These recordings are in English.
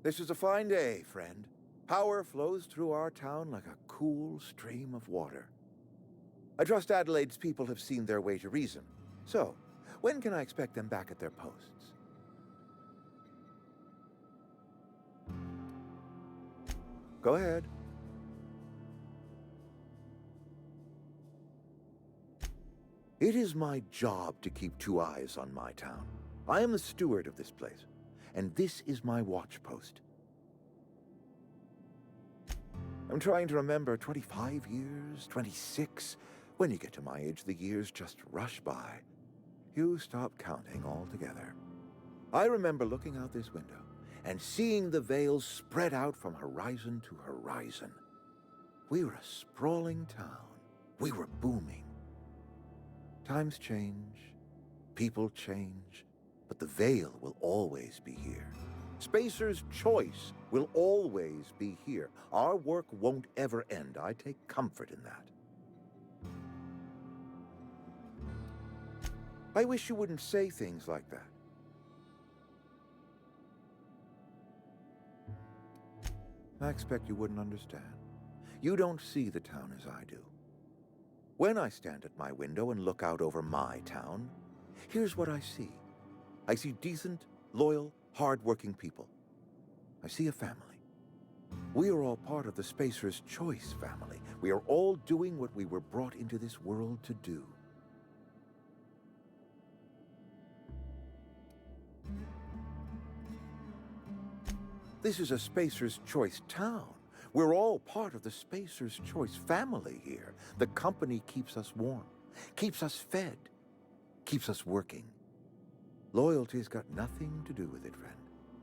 This is a fine day, friend. Power flows through our town like a cool stream of water. I trust Adelaide's people have seen their way to reason. So, when can I expect them back at their posts? Go ahead. It is my job to keep two eyes on my town. I am the steward of this place, and this is my watch post. I'm trying to remember 25 years, 26. When you get to my age, the years just rush by. You stop counting altogether. I remember looking out this window and seeing the veils spread out from horizon to horizon. We were a sprawling town. We were booming. Times change, people change, but the veil will always be here. Spacer's choice will always be here. Our work won't ever end. I take comfort in that. I wish you wouldn't say things like that. I expect you wouldn't understand. You don't see the town as I do. When I stand at my window and look out over my town, here's what I see. I see decent, loyal, hard-working people. I see a family. We are all part of the Spacer's Choice family. We are all doing what we were brought into this world to do. This is a Spacer's Choice town. We're all part of the Spacer's Choice family here. The company keeps us warm, keeps us fed, keeps us working. Loyalty's got nothing to do with it, friend.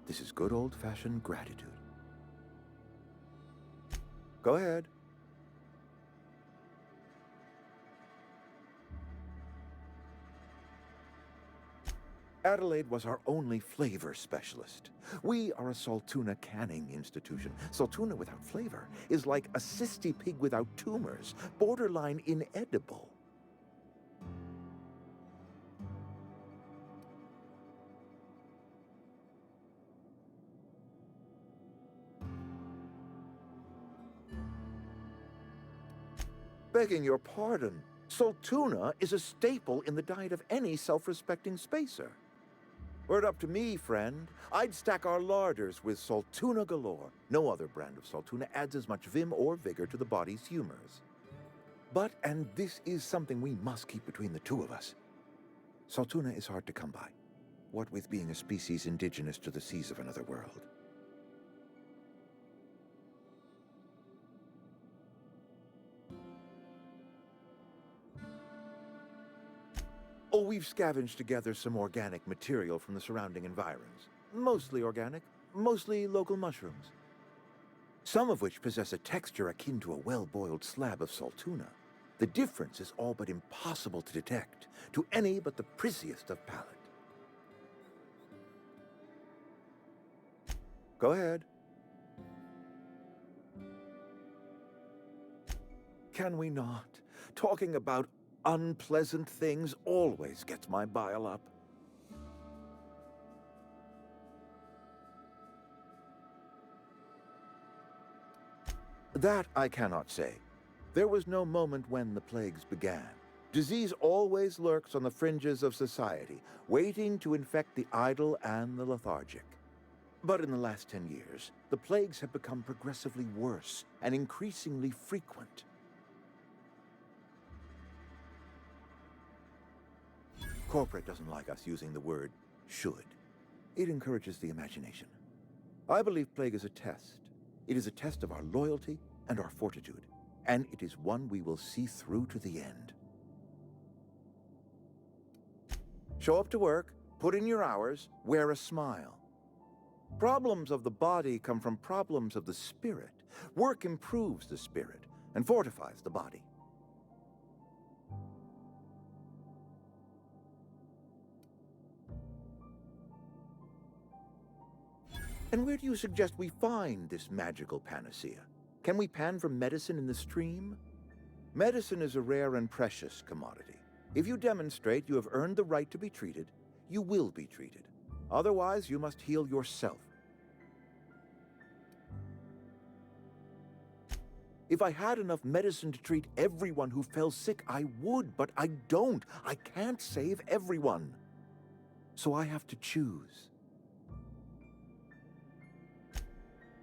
This is good old-fashioned gratitude. Go ahead. Adelaide was our only flavor specialist. We are a Saltuna canning institution. Saltuna without flavor is like a cysty pig without tumors, borderline inedible. Begging your pardon, Saltuna is a staple in the diet of any self-respecting spacer. Were it up to me, friend, I'd stack our larders with Saltuna galore. No other brand of Saltuna adds as much vim or vigor to the body's humors. But, and this is something we must keep between the two of us, Saltuna is hard to come by, what with being a species indigenous to the seas of another world. Oh, we've scavenged together some organic material from the surrounding environs. Mostly organic, mostly local mushrooms. Some of which possess a texture akin to a well-boiled slab of Saltuna. The difference is all but impossible to detect to any but the prissiest of palate. Go ahead. Can we not? Talking about unpleasant things always gets my bile up. That I cannot say. There was no moment when the plagues began. Disease always lurks on the fringes of society, waiting to infect the idle and the lethargic. But in the last 10 years, the plagues have become progressively worse and increasingly frequent. Corporate doesn't like us using the word should. It encourages the imagination. I believe plague is a test. It is a test of our loyalty and our fortitude, and it is one we will see through to the end. Show up to work, put in your hours, wear a smile. Problems of the body come from problems of the spirit. Work improves the spirit and fortifies the body. And where do you suggest we find this magical panacea? Can we pan for medicine in the stream? Medicine is a rare and precious commodity. If you demonstrate you have earned the right to be treated, you will be treated. Otherwise, you must heal yourself. If I had enough medicine to treat everyone who fell sick, I would, but I don't. I can't save everyone. So I have to choose.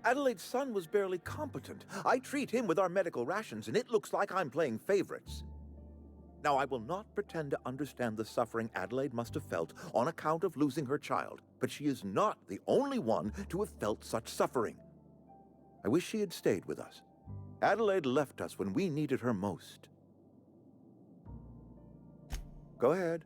Adelaide's son was barely competent. I treat him with our medical rations, and it looks like I'm playing favorites. Now, I will not pretend to understand the suffering Adelaide must have felt on account of losing her child, but she is not the only one to have felt such suffering. I wish she had stayed with us. Adelaide left us when we needed her most. Go ahead.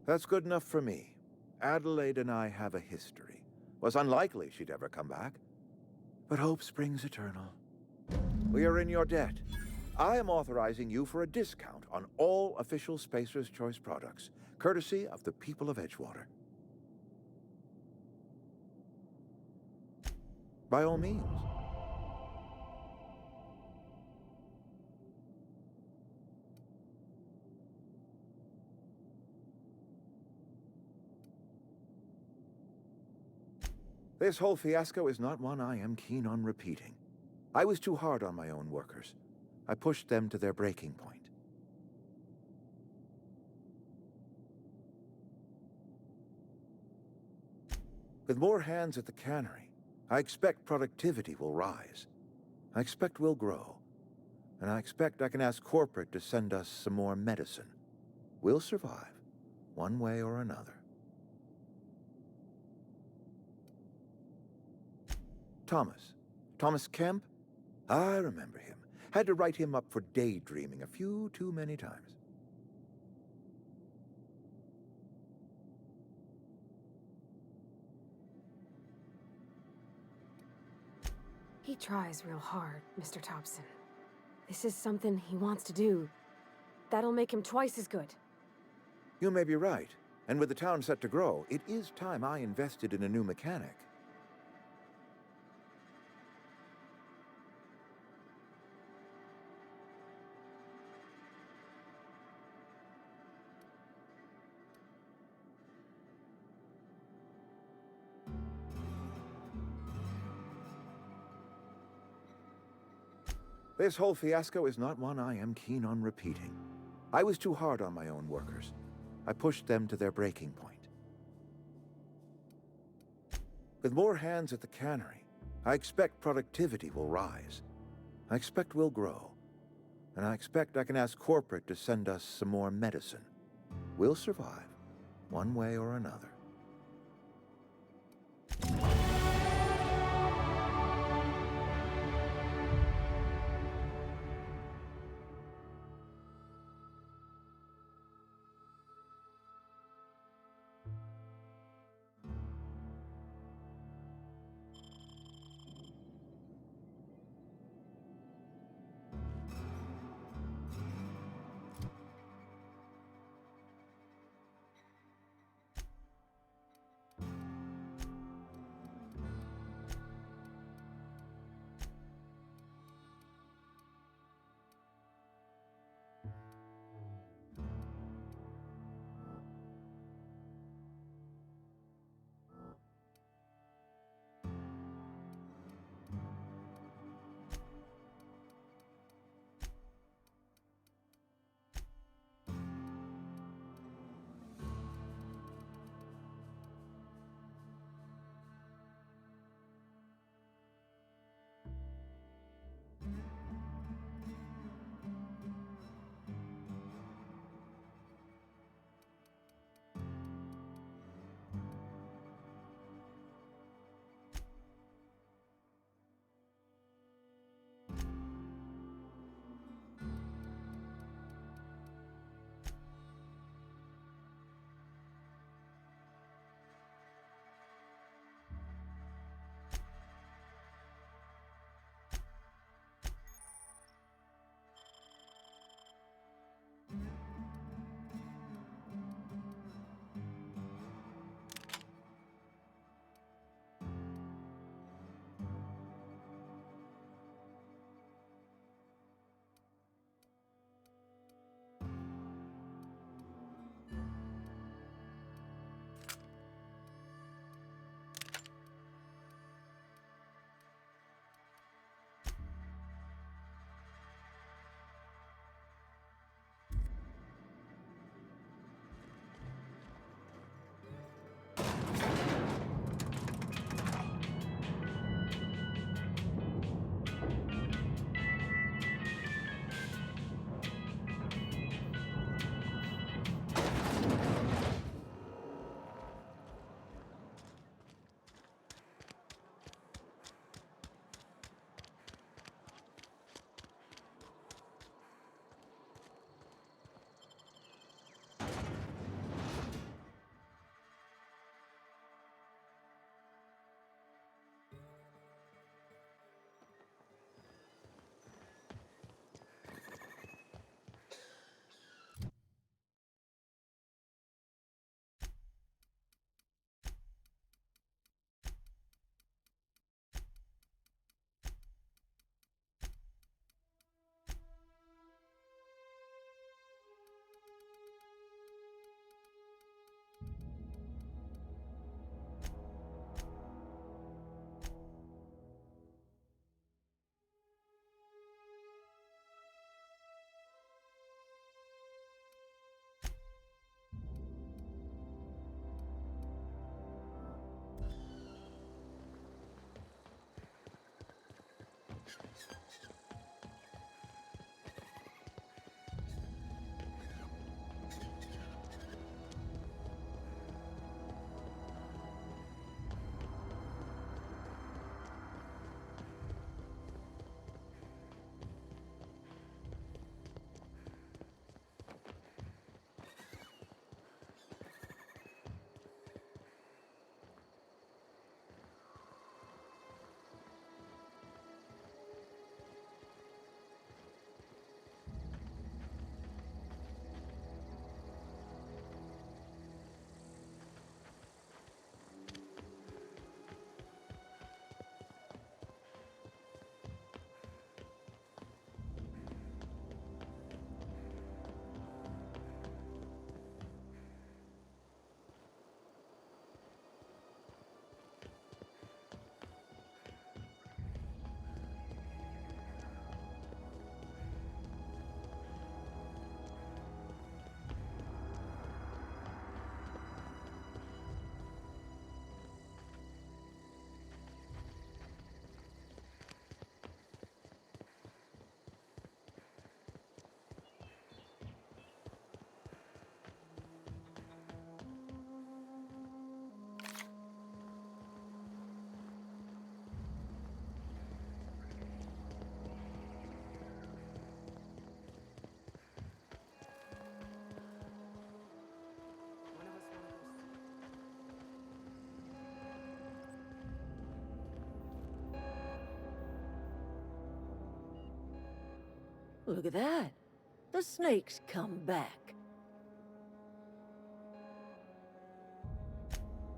That's good enough for me. Adelaide and I have a history. Was unlikely she'd ever come back. But hope springs eternal. We are in your debt. I am authorizing you for a discount on all official Spacer's Choice products, courtesy of the people of Edgewater. By all means. This whole fiasco is not one I am keen on repeating. I was too hard on my own workers. I pushed them to their breaking point. With more hands at the cannery, I expect productivity will rise. I expect we'll grow. And I expect I can ask corporate to send us some more medicine. We'll survive, one way or another. Thomas Kemp? I remember him. Had to write him up for daydreaming a few too many times. He tries real hard, Mr. Thompson. This is something he wants to do. That'll make him twice as good. You may be right. And with the town set to grow, it is time I invested in a new mechanic. This whole fiasco is not one I am keen on repeating. I was too hard on my own workers. I pushed them to their breaking point. With more hands at the cannery, I expect productivity will rise. I expect we'll grow. And I expect I can ask corporate to send us some more medicine. We'll survive, one way or another. Look at that. The snake's come back.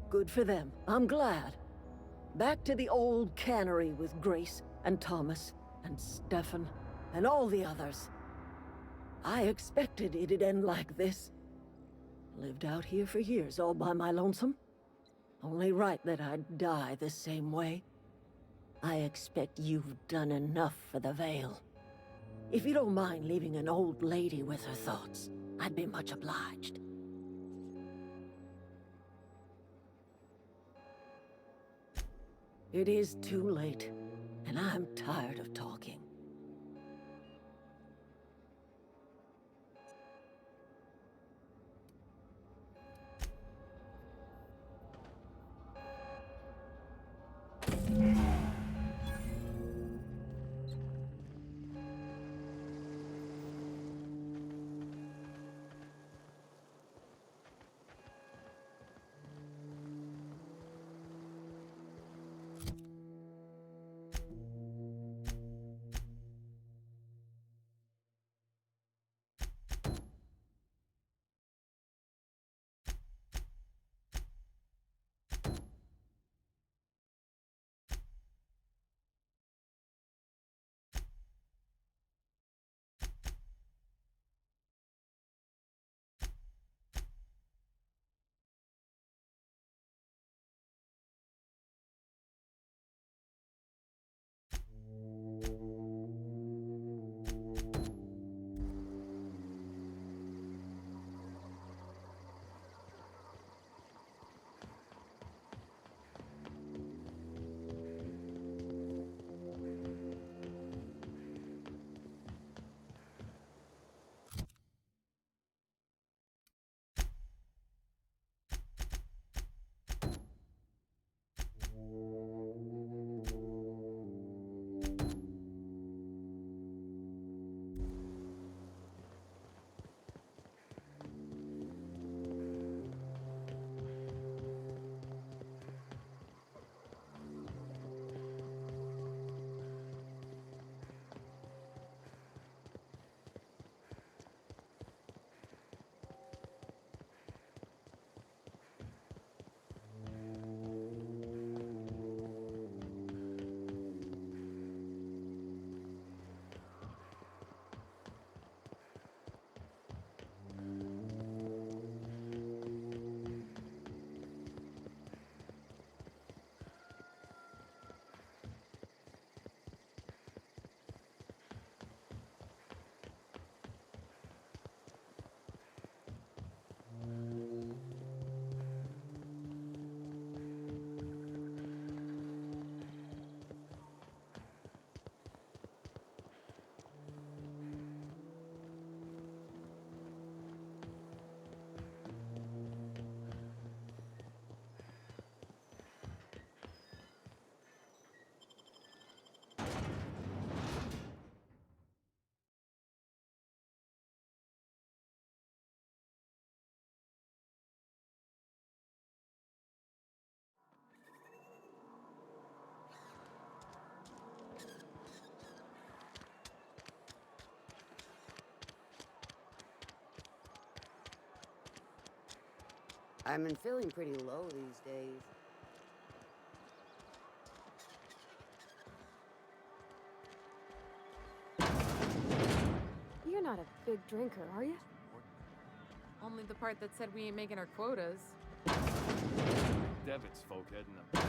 Good for them. I'm glad. Back to the old cannery with Grace and Thomas and Stefan and all the others. I expected it'd end like this. Lived out here for years all by my lonesome. Only right that I'd die the same way. I expect you've done enough for the Vale. If you don't mind leaving an old lady with her thoughts, I'd be much obliged. It is too late, and I'm tired of talking. I've been feeling pretty low these days. You're not a big drinker, are you? Only the part that said we ain't making our quotas. Devitt's folk heading up.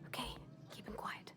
Okay, keep him quiet.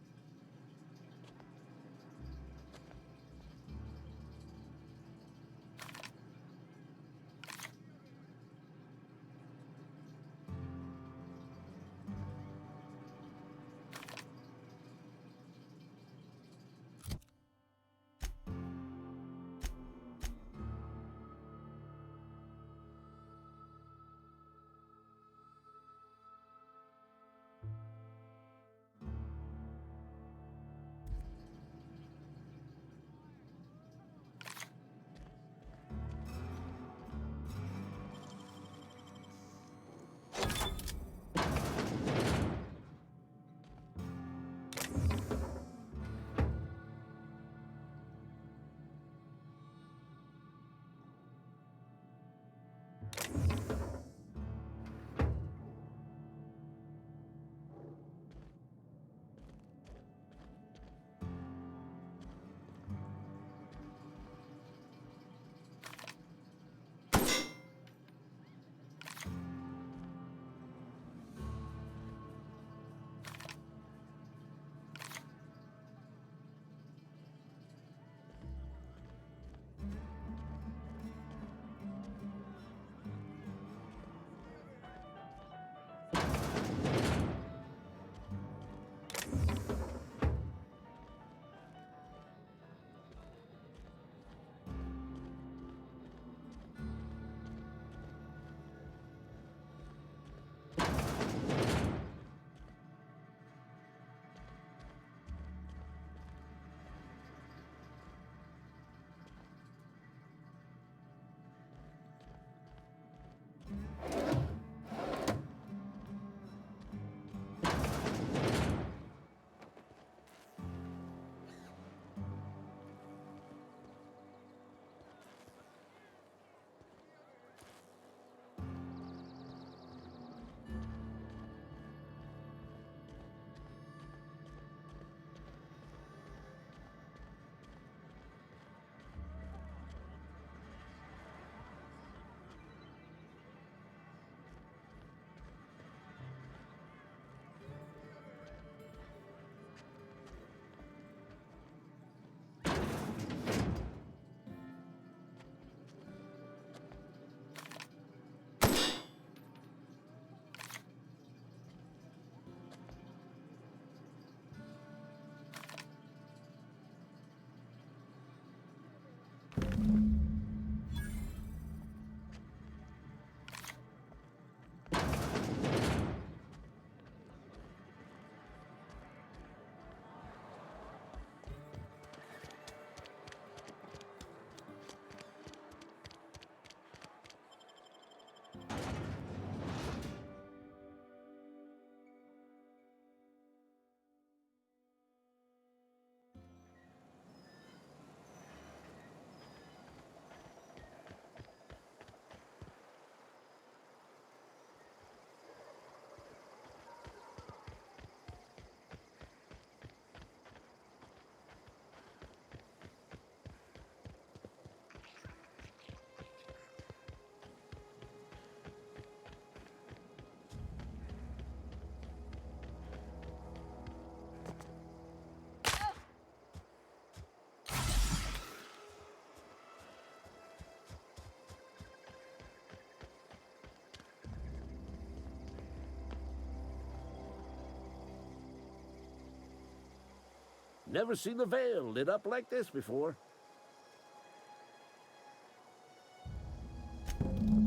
Never seen the Vale lit up like this before.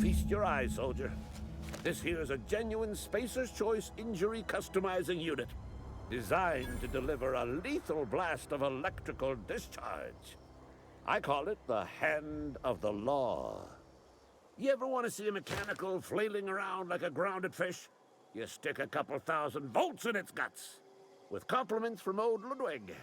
Feast your eyes, soldier. This here is a genuine Spacer's Choice injury customizing unit, designed to deliver a lethal blast of electrical discharge. I call it the Hand of the Law. You ever want to see a mechanical flailing around like a grounded fish? You stick a couple thousand volts in its guts. With compliments from old Ludwig.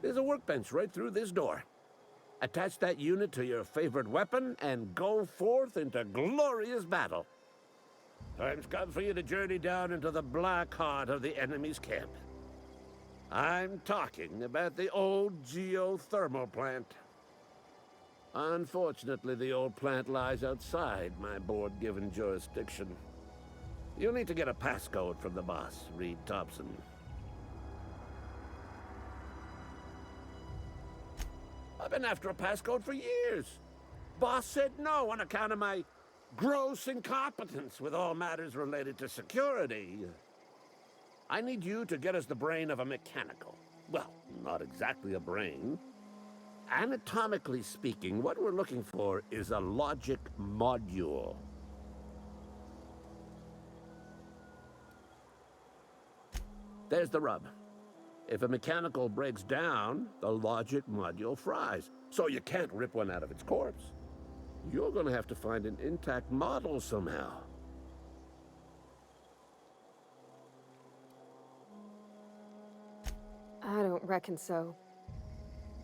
There's a workbench right through this door. Attach that unit to your favorite weapon and go forth into glorious battle. Time's come for you to journey down into the black heart of the enemy's camp. I'm talking about the old geothermal plant. Unfortunately, the old plant lies outside my board-given jurisdiction. You'll need to get a passcode from the boss, Reed Thompson. I've been after a passcode for years. Boss said no on account of my gross incompetence with all matters related to security. I need you to get us the brain of a mechanical. Well, not exactly a brain. Anatomically speaking, what we're looking for is a logic module. There's the rub. If a mechanical breaks down, the logic module fries, so you can't rip one out of its corpse. You're gonna have to find an intact model somehow. I don't reckon so.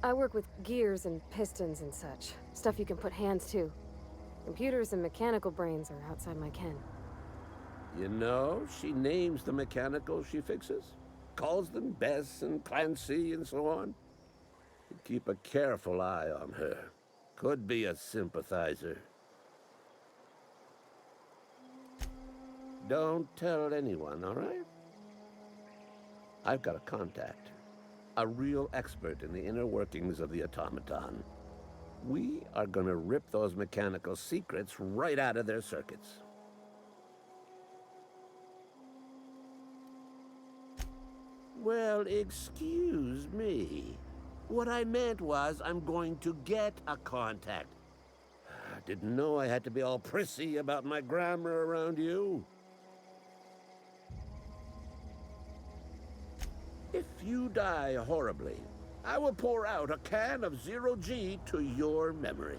I work with gears and pistons and such. Stuff you can put hands to. Computers and mechanical brains are outside my ken. You know, she names the mechanicals she fixes. Calls them Bess and Clancy and so on. You keep a careful eye on her. Could be a sympathizer. Don't tell anyone, all right? I've got a contact. A real expert in the inner workings of the automaton. We are gonna rip those mechanical secrets right out of their circuits. Well, excuse me. What I meant was I'm going to get a contact. I didn't know I had to be all prissy about my grammar around you. If you die horribly, I will pour out a can of 0G to your memory.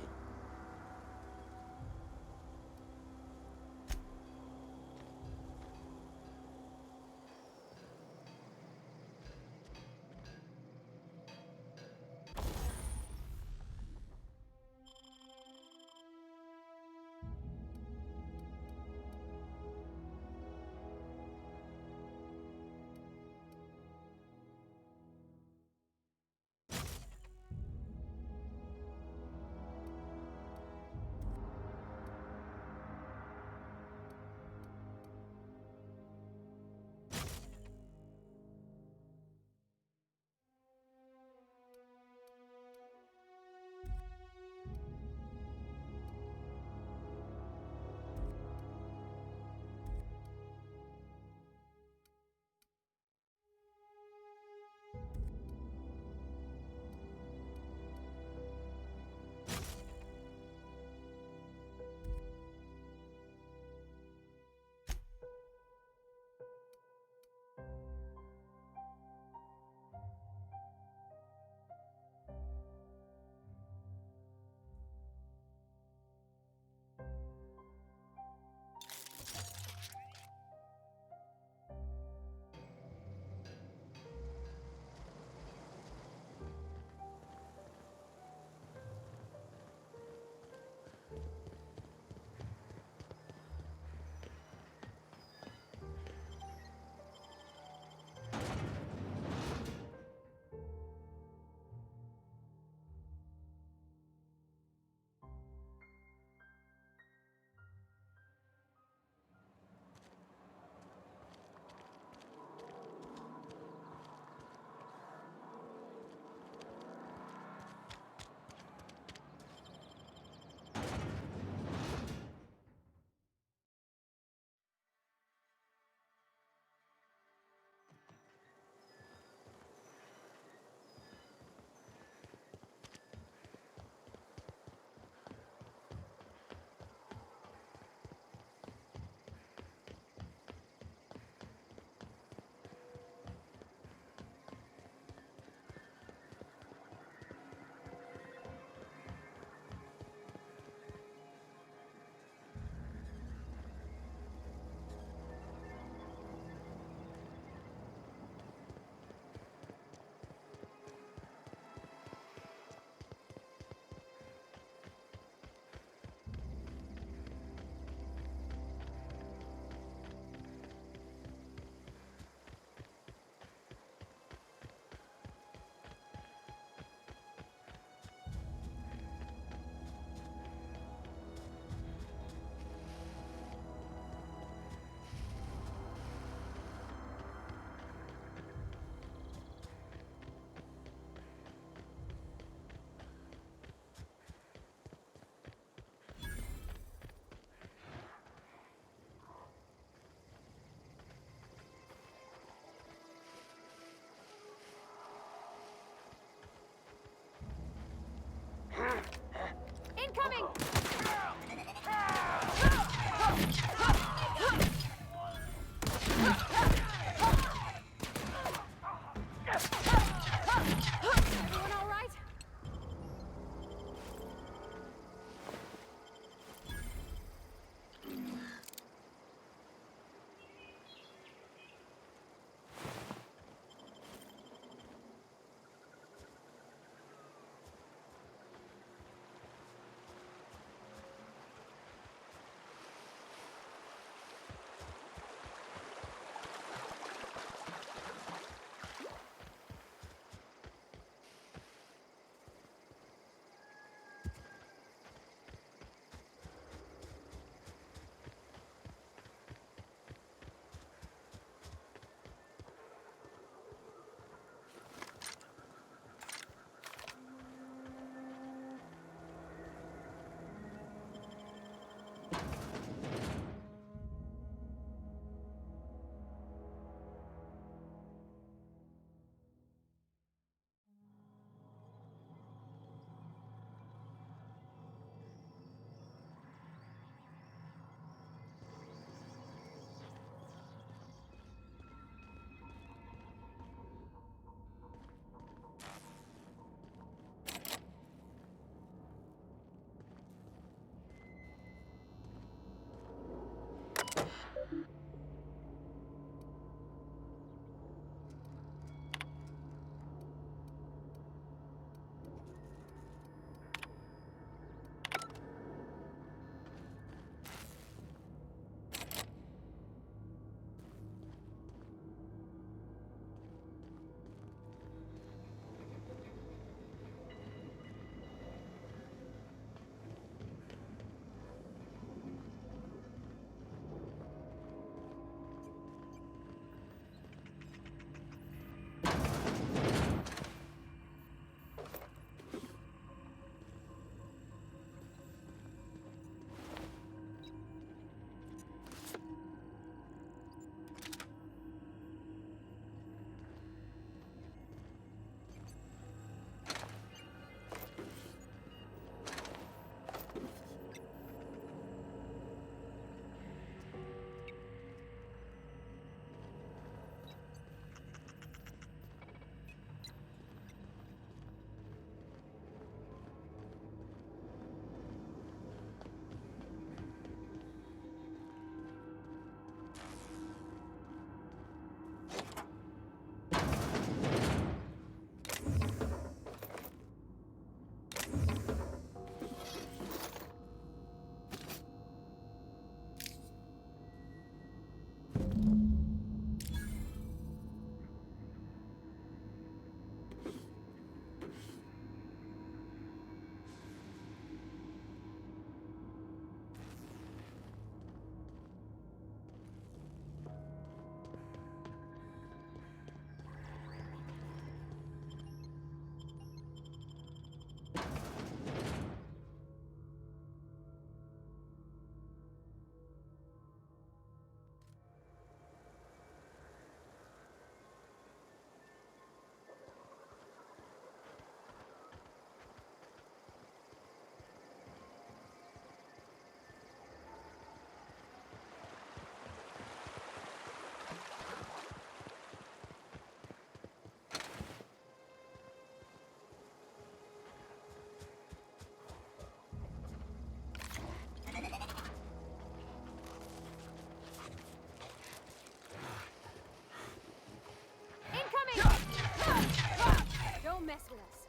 mess with us.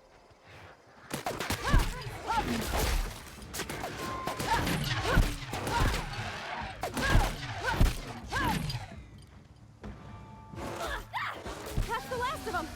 That's the last of them!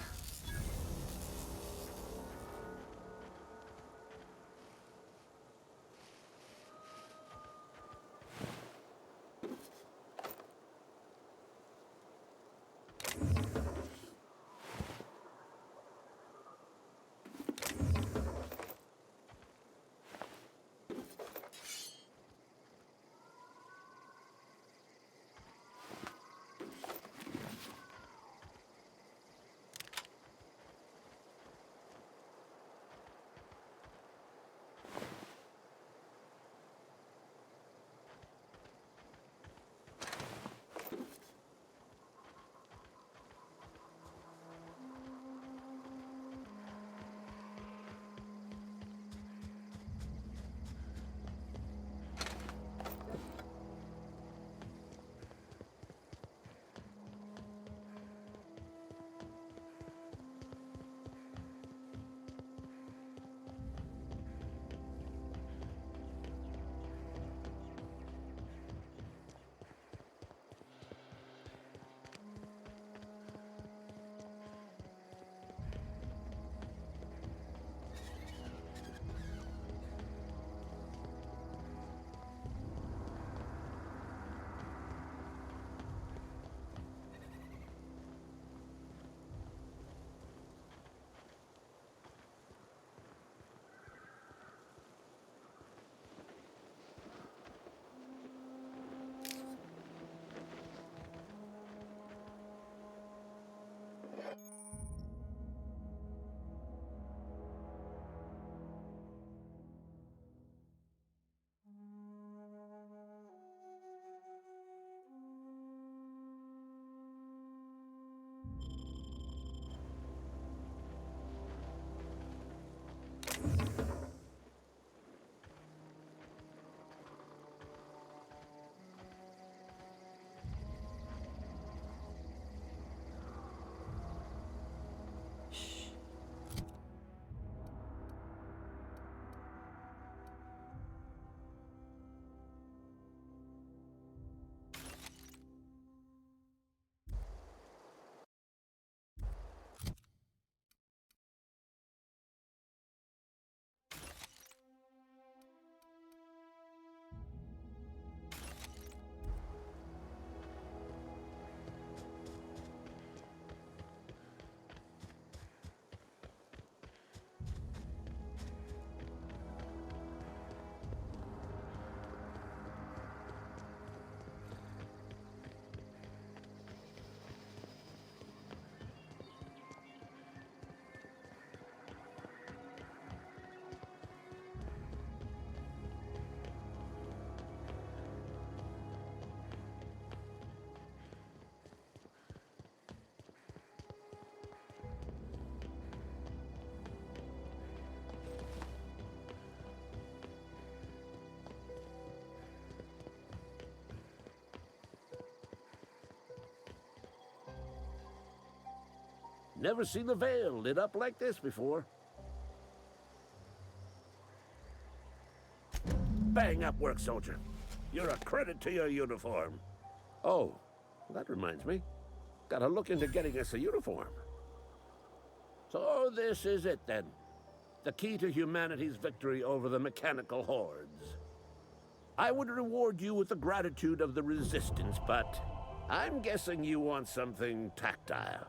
Never seen the Vale lit up like this before. Bang up work, soldier. You're a credit to your uniform. Oh, that reminds me. Gotta look into getting us a uniform. So this is it then. The key to humanity's victory over the mechanical hordes. I would reward you with the gratitude of the Resistance, but I'm guessing you want something tactile.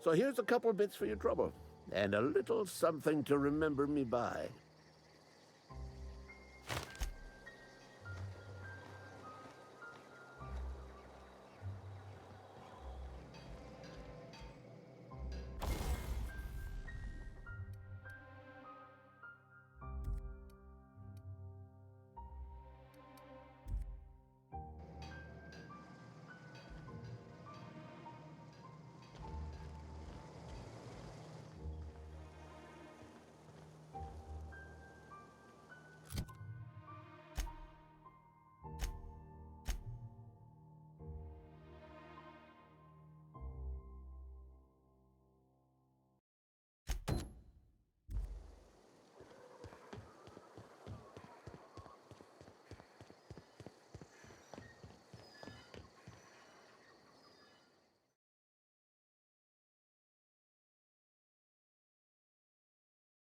So here's a couple bits for your trouble, and a little something to remember me by.